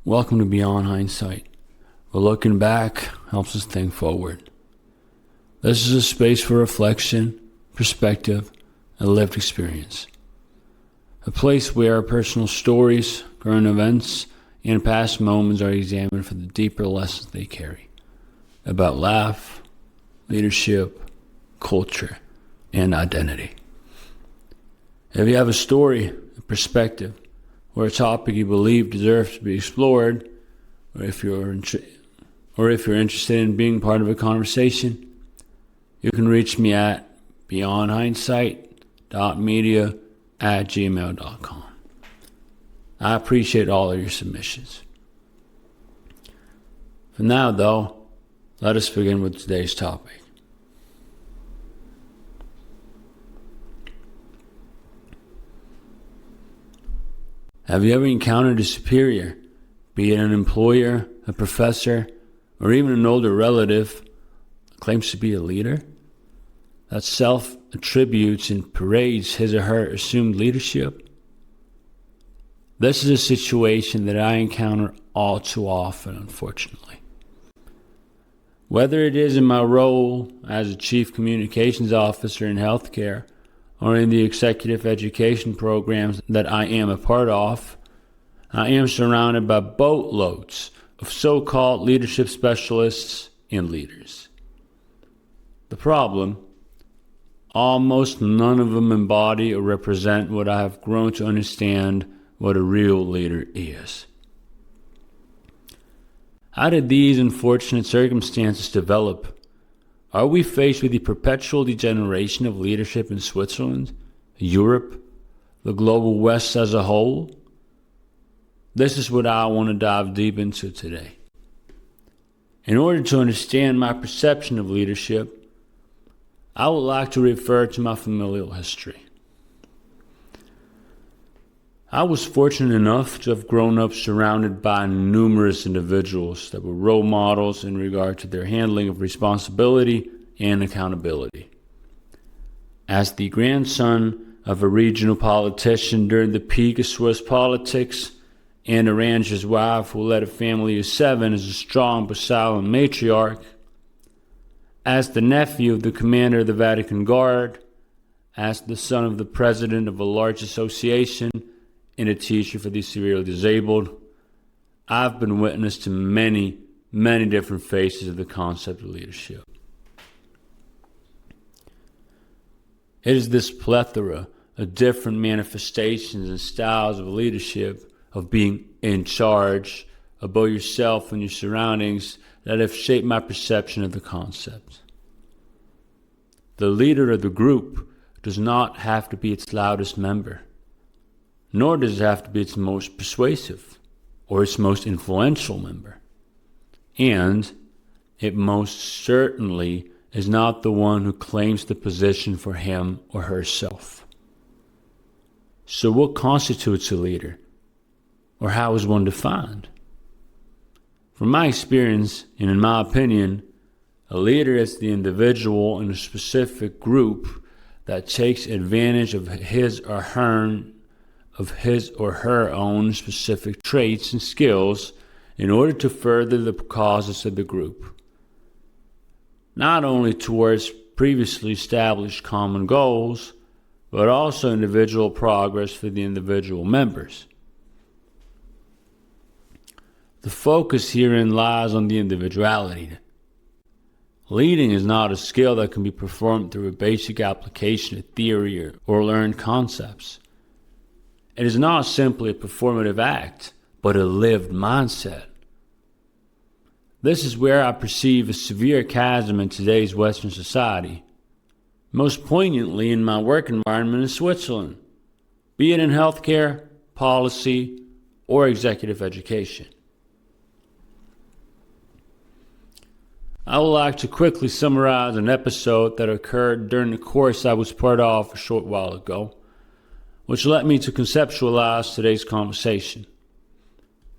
Welcome to Beyond Hindsight, where looking back helps us think forward. This is a space for reflection, perspective, and lived experience. A place where our personal stories, current events, and past moments are examined for the deeper lessons they carry about life, leadership, culture, and identity. If you have a story, a perspective, or a topic you believe deserves to be explored, or if you're interested in being part of a conversation, you can reach me at beyondhindsight.media@gmail.com. I appreciate all of your submissions. For now, though, let us begin with today's topic. Have you ever encountered a superior, be it an employer, a professor, or even an older relative, that claims to be a leader, that self-attributes and parades his or her assumed leadership? This is a situation that I encounter all too often, unfortunately. Whether it is in my role as a chief communications officer in healthcare, or in the executive education programs that I am a part of, I am surrounded by boatloads of so-called leadership specialists and leaders. The problem, almost none of them embody or represent what I have grown to understand what a real leader is. How did these unfortunate circumstances develop? Are we faced with the perpetual degeneration of leadership in Switzerland, Europe, the global West as a whole? This is what I want to dive deep into today. In order to understand my perception of leadership, I would like to refer to my familial history. I was fortunate enough to have grown up surrounded by numerous individuals that were role models in regard to their handling of responsibility and accountability. As the grandson of a regional politician during the peak of Swiss politics and a rancher's wife who led a family of 7 as a strong but silent matriarch, as the nephew of the commander of the Vatican Guard, as the son of the president of a large association, and a teacher for the severely disabled, I've been witness to many, many different faces of the concept of leadership. It is this plethora of different manifestations and styles of leadership, of being in charge, about yourself and your surroundings, that have shaped my perception of the concept. The leader of the group does not have to be its loudest member, nor does it have to be its most persuasive or its most influential member. And it most certainly is not the one who claims the position for him or herself. So what constitutes a leader? Or how is one defined? From my experience, and in my opinion, a leader is the individual in a specific group that takes advantage of his or her own specific traits and skills in order to further the causes of the group, not only towards previously established common goals, but also individual progress for the individual members. The focus herein lies on the individuality. Leading is not a skill that can be performed through a basic application of theory or learned concepts. It is not simply a performative act, but a lived mindset. This is where I perceive a severe chasm in today's Western society, most poignantly in my work environment in Switzerland, be it in healthcare, policy, or executive education. I would like to quickly summarize an episode that occurred during the course I was part of a short while ago, which led me to conceptualize today's conversation.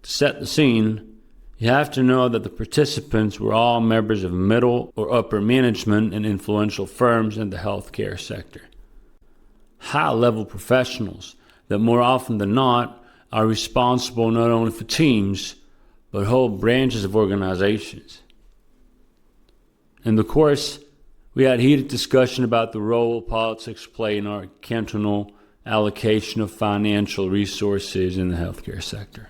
To set the scene, you have to know that the participants were all members of middle or upper management in influential firms in the healthcare sector. High-level professionals that more often than not are responsible not only for teams, but whole branches of organizations. In the course, we had heated discussion about the role politics play in our cantonal allocation of financial resources in the healthcare sector.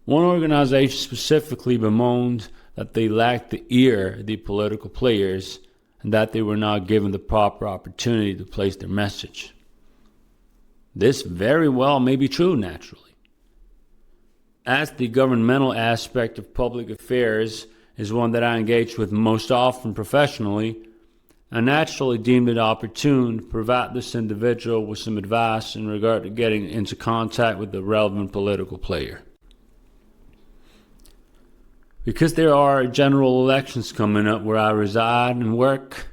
One organization specifically bemoaned that they lacked the ear of the political players and that they were not given the proper opportunity to place their message. This very well may be true, naturally, as the governmental aspect of public affairs is one that I engage with most often professionally. I naturally deemed it opportune to provide this individual with some advice in regard to getting into contact with the relevant political player. Because there are general elections coming up where I reside and work,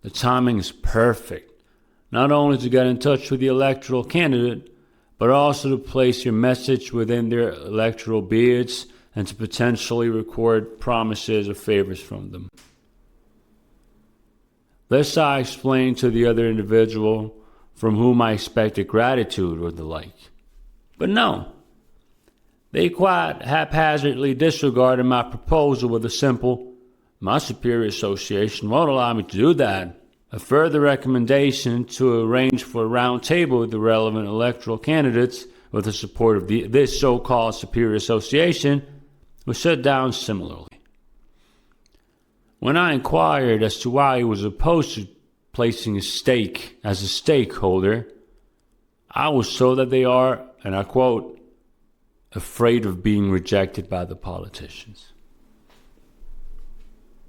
the timing is perfect, not only to get in touch with the electoral candidate, but also to place your message within their electoral beards and to potentially record promises or favors from them. This I explained to the other individual from whom I expected gratitude or the like. But no, they quite haphazardly disregarded my proposal with a simple, "My superior association won't allow me to do that." A further recommendation to arrange for a round table with the relevant electoral candidates with the support of this so-called superior association was shut down similarly. When I inquired as to why he was opposed to placing a stake as a stakeholder, I was told that they are, and I quote, "afraid of being rejected by the politicians."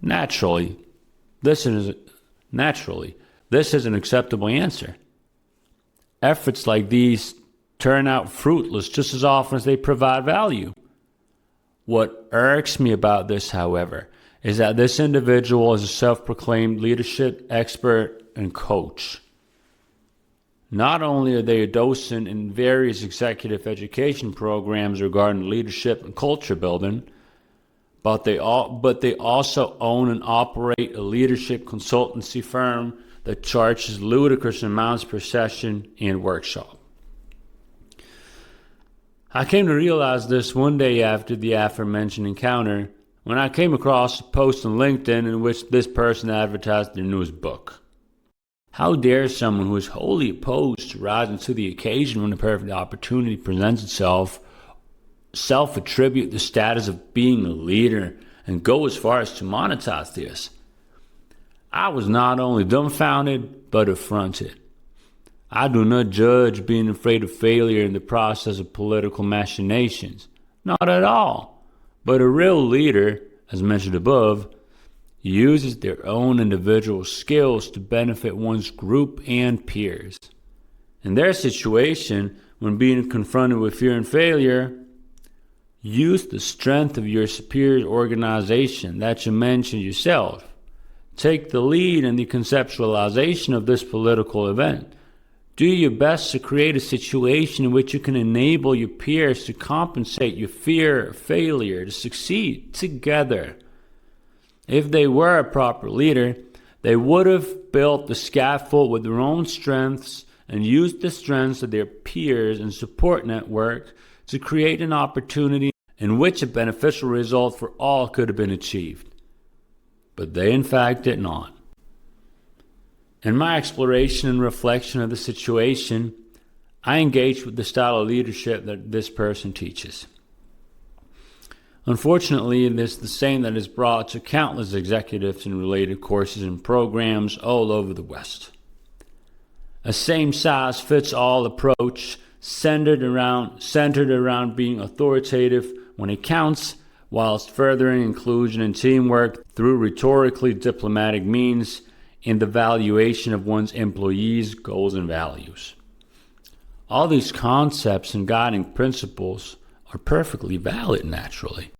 Naturally, this is an acceptable answer. Efforts like these turn out fruitless just as often as they provide value. What irks me about this, however, is that this individual is a self-proclaimed leadership expert and coach. Not only are they a docent in various executive education programs regarding leadership and culture building, but they also own and operate a leadership consultancy firm that charges ludicrous amounts per session and workshop. I came to realize this one day after the aforementioned encounter when I came across a post on LinkedIn in which this person advertised their newest book. How dare someone who is wholly opposed to rising to the occasion when a perfect opportunity presents itself self-attribute the status of being a leader and go as far as to monetize this? I was not only dumbfounded, but affronted. I do not judge being afraid of failure in the process of political machinations. Not at all. But a real leader, as mentioned above, uses their own individual skills to benefit one's group and peers. In their situation, when being confronted with fear and failure, use the strength of your superior organization that you mentioned yourself. Take the lead in the conceptualization of this political event. Do your best to create a situation in which you can enable your peers to compensate your fear of failure to succeed together. If they were a proper leader, they would have built the scaffold with their own strengths and used the strengths of their peers and support network to create an opportunity in which a beneficial result for all could have been achieved. But they in fact did not. In my exploration and reflection of the situation, I engaged with the style of leadership that this person teaches. Unfortunately, it is the same that is brought to countless executives in related courses and programs all over the West. A same-size-fits-all approach centered around being authoritative when it counts, whilst furthering inclusion and teamwork through rhetorically diplomatic means in the valuation of one's employees' goals and values. All these concepts and guiding principles are perfectly valid, naturally.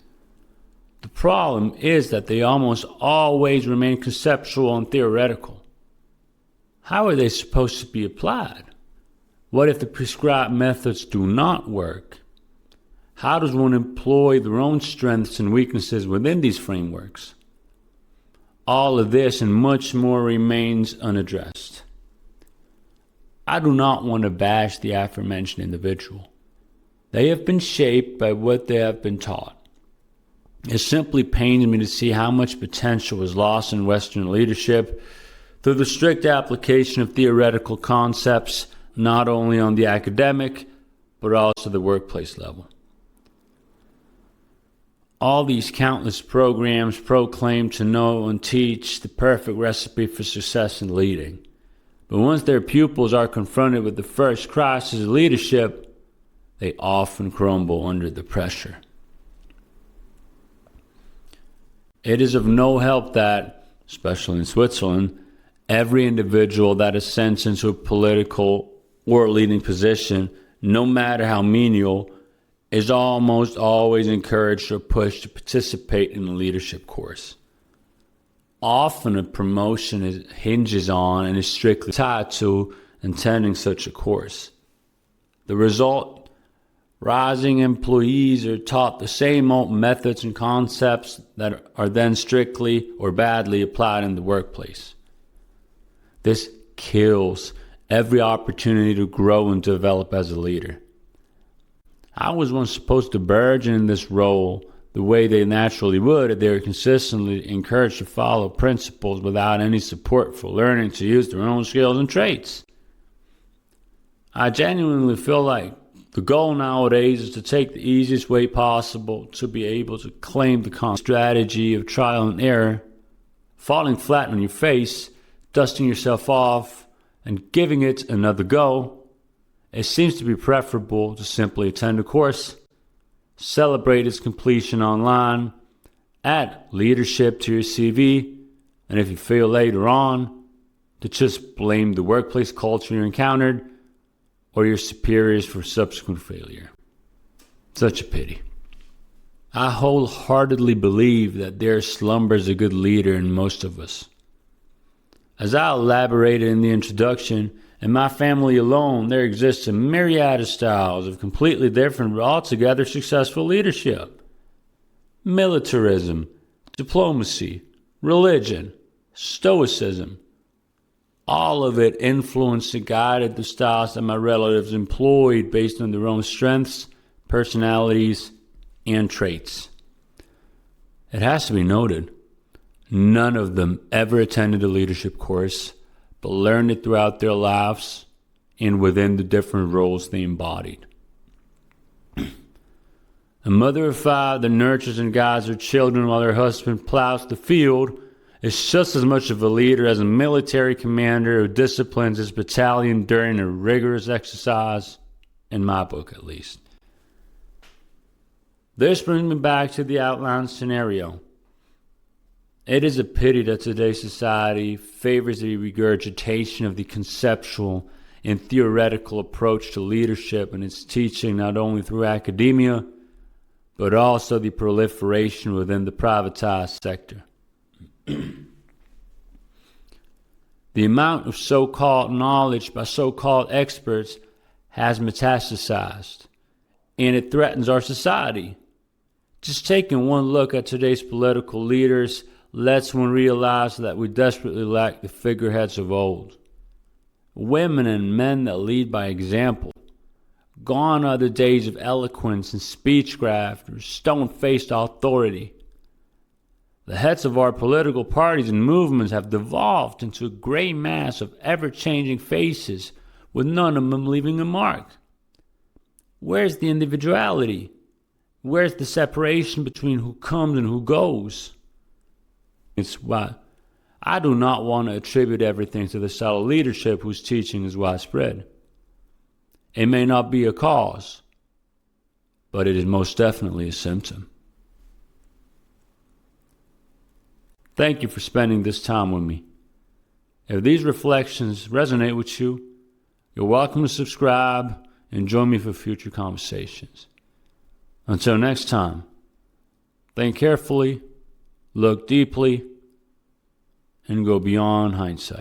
The problem is that they almost always remain conceptual and theoretical. How are they supposed to be applied? What if the prescribed methods do not work? How does one employ their own strengths and weaknesses within these frameworks? All of this and much more remains unaddressed. I do not want to bash the aforementioned individual. They have been shaped by what they have been taught. It simply pains me to see how much potential is lost in Western leadership through the strict application of theoretical concepts, not only on the academic, but also the workplace level. All these countless programs proclaim to know and teach the perfect recipe for success in leading. But once their pupils are confronted with the first crisis of leadership, they often crumble under the pressure. It is of no help that, especially in Switzerland, every individual that ascends into a political or leading position, no matter how menial, is almost always encouraged or pushed to participate in a leadership course. Often a promotion hinges on and is strictly tied to attending such a course. The result, rising employees are taught the same old methods and concepts that are then strictly or badly applied in the workplace. This kills every opportunity to grow and develop as a leader. I was once supposed to burgeon in this role the way they naturally would if they were consistently encouraged to follow principles without any support for learning to use their own skills and traits. I genuinely feel like the goal nowadays is to take the easiest way possible to be able to claim the strategy of trial and error, falling flat on your face, dusting yourself off, and giving it another go. It seems to be preferable to simply attend a course, celebrate its completion online, add leadership to your CV, and if you fail later on, to just blame the workplace culture you encountered or your superiors for subsequent failure. Such a pity. I wholeheartedly believe that there slumbers a good leader in most of us. As I elaborated in the introduction, in my family alone, there exists a myriad of styles of completely different but altogether successful leadership. Militarism, diplomacy, religion, stoicism, all of it influenced and guided the styles that my relatives employed based on their own strengths, personalities, and traits. It has to be noted, none of them ever attended a leadership course, but learned it throughout their lives and within the different roles they embodied. A mother of five that nurtures and guides her children while her husband plows the field is just as much of a leader as a military commander who disciplines his battalion during a rigorous exercise, in my book at least. This brings me back to the outlined scenario. It is a pity that today's society favors the regurgitation of the conceptual and theoretical approach to leadership and its teaching not only through academia, but also the proliferation within the privatized sector. The amount of so-called knowledge by so-called experts has metastasized, and it threatens our society. Just taking one look at today's political leaders lets one realize that we desperately lack the figureheads of old. Women and men that lead by example. Gone are the days of eloquence and speechcraft or stone-faced authority. The heads of our political parties and movements have devolved into a gray mass of ever-changing faces with none of them leaving a mark. Where's the individuality? Where's the separation between who comes and who goes? It's why I do not want to attribute everything to the style of leadership whose teaching is widespread. It may not be a cause, but it is most definitely a symptom. Thank you for spending this time with me. If these reflections resonate with you, you're welcome to subscribe and join me for future conversations. Until next time, think carefully, look deeply, and go beyond hindsight.